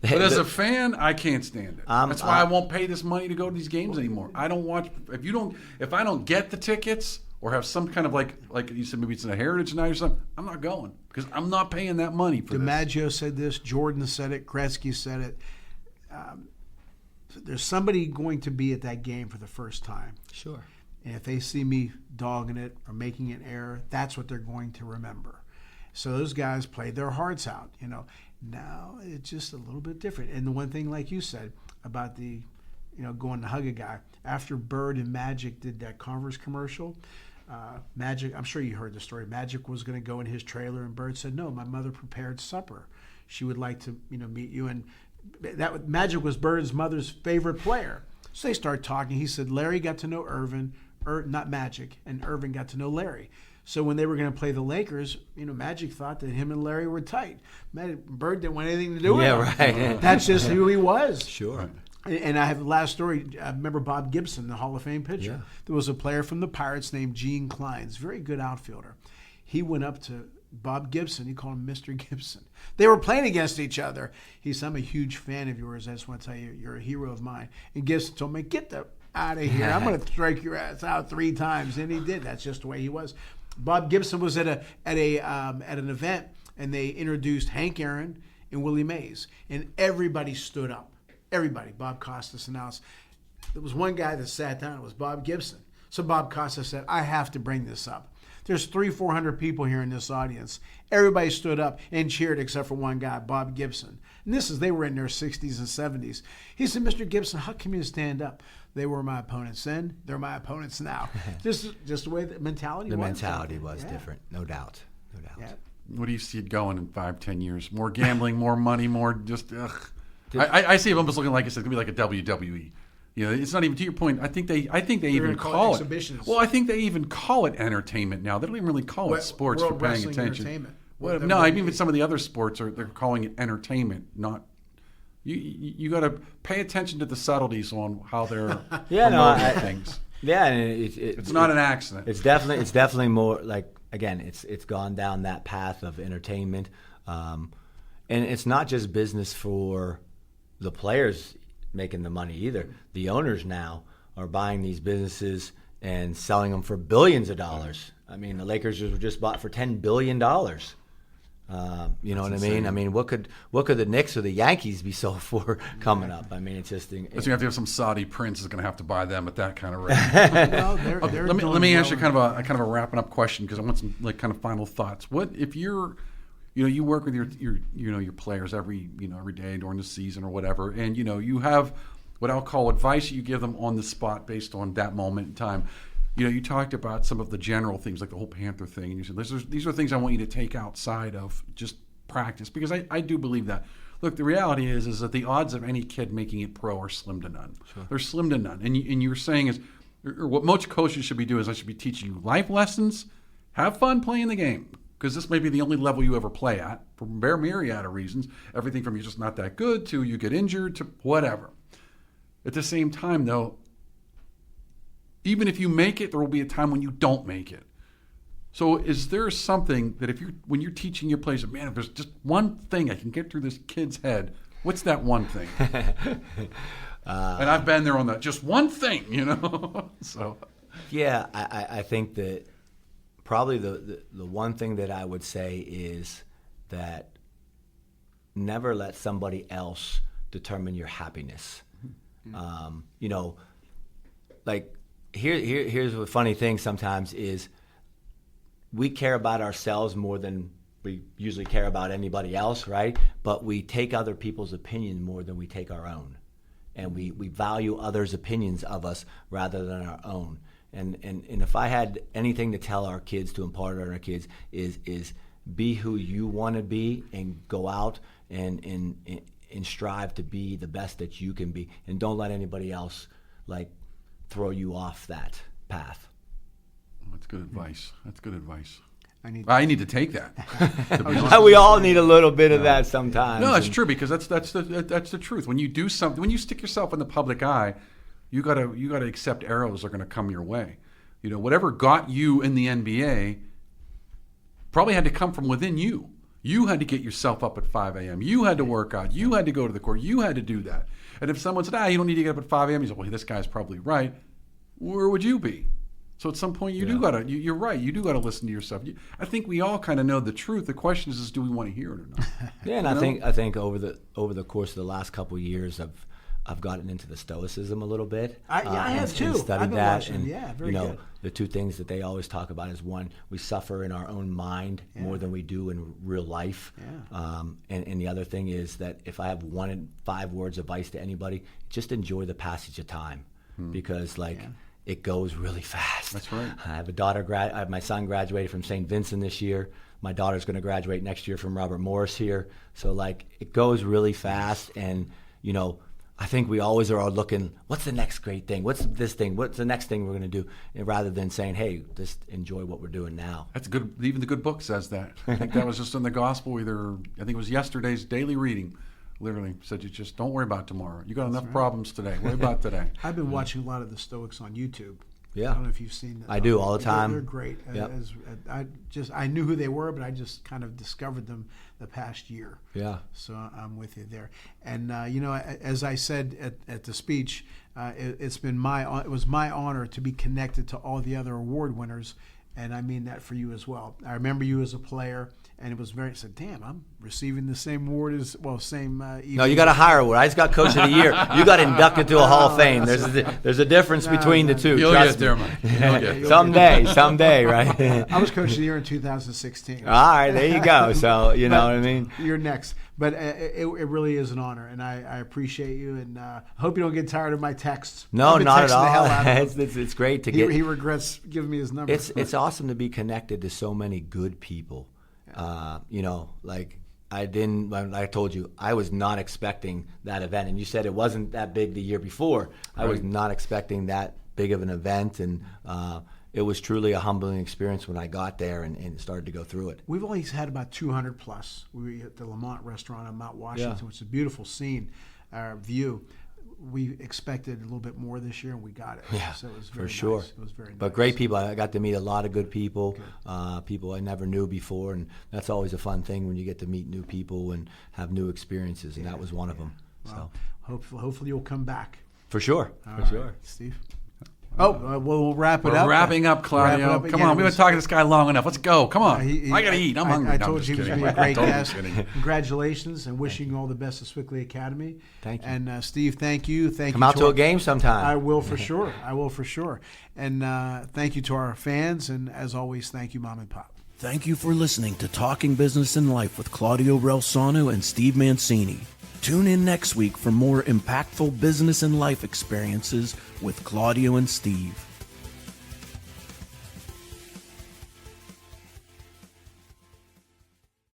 as a fan, I can't stand it. That's why I won't pay this money to go to these games anymore. I don't watch. If I don't get the tickets, or have some kind of like you said, maybe it's a heritage night or something, I'm not going because I'm not paying that money for this. DiMaggio said this, Jordan said it, Gretzky said it. There's somebody going to be at that game for the first time. Sure. And if they see me dogging it or making an error, that's what they're going to remember. So those guys played their hearts out, you know. Now it's just a little bit different. And the one thing, like you said, about the, you know, going to hug a guy. After Bird and Magic did that Converse commercial, Magic, I'm sure you heard the story, Magic was going to go in his trailer and Bird said, no, my mother prepared supper. She would like to, you know, meet you. And that Magic was Bird's mother's favorite player. So they start talking. He said Larry got to know Irvin, not Magic, and Irvin got to know Larry. So when they were going to play the Lakers, you know, Magic thought that him and Larry were tight. Bird didn't want anything to do with him. Right. That's just who he was. Sure. And I have the last story. I remember Bob Gibson, the Hall of Fame pitcher. Yeah. There was a player from the Pirates named Gene Kleins, very good outfielder. He went up to Bob Gibson. He called him Mr. Gibson. They were playing against each other. He said, I'm a huge fan of yours. I just want to tell you, you're a hero of mine. And Gibson told me, get the out of here. I'm going to strike your ass out 3 times. And he did. That's just the way he was. Bob Gibson was at an event, and they introduced Hank Aaron and Willie Mays. And everybody stood up. Everybody. Bob Costas announced. There was one guy that sat down. It was Bob Gibson. So Bob Costas said, I have to bring this up. There's 300-400 people here in this audience. Everybody stood up and cheered except for one guy, Bob Gibson. And they were in their 60s and 70s. He said, Mr. Gibson, how come you stand up? They were my opponents then. They're my opponents now. This is just the way the mentality was. The mentality was different, no doubt. No doubt. Yeah. What do you see it going in 5-10 years? More gambling, more money, more just ugh. I see it almost looking like it's going to be like a WWE. You know, it's not even to your point. I think they even call it exhibitions. Well, I think they even call it entertainment now. They don't even really call it sports World for paying Wrestling attention. Entertainment. No, I mean even some of the other sports they're calling it entertainment, not. You got to pay attention to the subtleties on how they're promoting things. Yeah, and it's not an accident. It's definitely more like, again, it's gone down that path of entertainment, and it's not just business for the players making the money either. The owners now are buying these businesses and selling them for billions of dollars. I mean, the Lakers were just bought for $10 billion. You know what I mean? I mean, what could the Knicks or the Yankees be sold for coming up? I mean, it's just. So you have to have some Saudi prince is going to have to buy them at that kind of rate. Well, let me ask you kind of a wrapping up question because I want some like kind of final thoughts. What if you're, you know, you work with your players every day during the season or whatever, and you have what I'll call advice you give them on the spot based on that moment in time. You know, you talked about some of the general things like the whole Panther thing, and you said these are things I want you to take outside of just practice because I do believe that. Look, the reality is that the odds of any kid making it pro are slim to none. Sure. They're slim to none. And you're saying is, or what most coaches should be doing is I should be teaching you life lessons, have fun playing the game because this may be the only level you ever play at for a myriad of reasons. Everything from you're just not that good to you get injured to whatever. At the same time, though, even if you make it, there will be a time when you don't make it. So is there something that when you're teaching your players, man, if there's just one thing I can get through this kid's head, what's that one thing? And I've been there on that, just one thing, So yeah, I think that probably the one thing that I would say is that never let somebody else determine your happiness. Mm-hmm. Like here's the funny thing sometimes is we care about ourselves more than we usually care about anybody else, right? But we take other people's opinion more than we take our own. And we value others' opinions of us rather than our own. And if I had anything to tell our kids, to impart on our kids, is be who you want to be and go out and strive to be the best that you can be. And don't let anybody else throw you off that path. That's good advice. That's good advice. I need to take that. We all need a little bit of that sometimes. No, that's true because that's the truth. When you do something, when you stick yourself in the public eye, you gotta accept arrows are going to come your way. Whatever got you in the NBA probably had to come from within you. You had to get yourself up at 5 a.m. You had to work out. You had to go to the court. You had to do that. And if someone said, you don't need to get up at 5 a.m., you say, well, this guy's probably right. Where would you be? So at some point, you do gotta. You're right. You do gotta listen to yourself. I think we all kind of know the truth. The question is do we want to hear it or not? Yeah, and I think over the course of the last couple of years, I've gotten into the Stoicism a little bit. I have too. And studied I've been that, watching. and Very good. the two things that they always talk about is one, we suffer in our own mind more than we do in real life. Yeah. And the other thing is that if I have 1 in 5 words of advice to anybody, just enjoy the passage of time, because it goes really fast. That's right. I have a daughter. My son graduated from St. Vincent this year. My daughter's going to graduate next year from Robert Morris here. So it goes really fast, and I think we always are looking, what's the next great thing? What's this thing? What's the next thing we're going to do? And rather than saying, hey, just enjoy what we're doing now. That's good. Even the good book says that. I think that was just in the gospel. I think it was yesterday's daily reading. Literally said, you just don't worry about tomorrow. You got enough problems today. Worry about today. I've been watching a lot of the Stoics on YouTube. Yeah. I don't know if you've seen that. I do all the time. They're great. Yep. I knew who they were, but I just kind of discovered them the past year. Yeah. So I'm with you there. And as I said at the speech, it was my honor to be connected to all the other award winners, and I mean that for you as well. I remember you as a player. And it was I said, damn, I'm receiving the same award same. No, you got a higher award. I just got Coach of the Year. You got inducted to a Hall of Fame. There's a difference between the two. You'll get there, Mike. Someday, right? I was Coach of the Year in 2016. All right, there you go. So, you know what I mean? You're next. But it really is an honor, and I appreciate you, and I hope you don't get tired of my texts. No, not at all. The hell out of him. It's great to get. He regrets giving me his number. It's awesome to be connected to so many good people. I told you, I was not expecting that event. And you said it wasn't that big the year before. I was not expecting that big of an event. And it was truly a humbling experience when I got there and started to go through it. We've always had about 200 plus. We were at the Lamont restaurant on Mount Washington, which is a beautiful scene, view. We expected a little bit more this year, and we got it. Yeah, so it was very for sure. Nice. It was very nice. But great people. I got to meet a lot of good people, people I never knew before, and that's always a fun thing when you get to meet new people and have new experiences, and that was one of them. Well, so hopefully you'll come back. For sure. Sure. Steve? We'll wrap it up. We're wrapping up, Claudio. Come on, we've been talking to this guy long enough. Let's go. Come on. I got to eat. I'm hungry. I told you he was going to be a great guest. Kidding. Congratulations, and wishing you all the best at Swickley Academy. Thank you. And Steve, thank you. Come out to a game sometime. I will for sure. And thank you to our fans, and as always, thank you, Mom and Pop. Thank you for listening to Talking Business and Life with Claudio Reilsono and Steve Mancini. Tune in next week for more impactful business and life experiences with Claudio and Steve.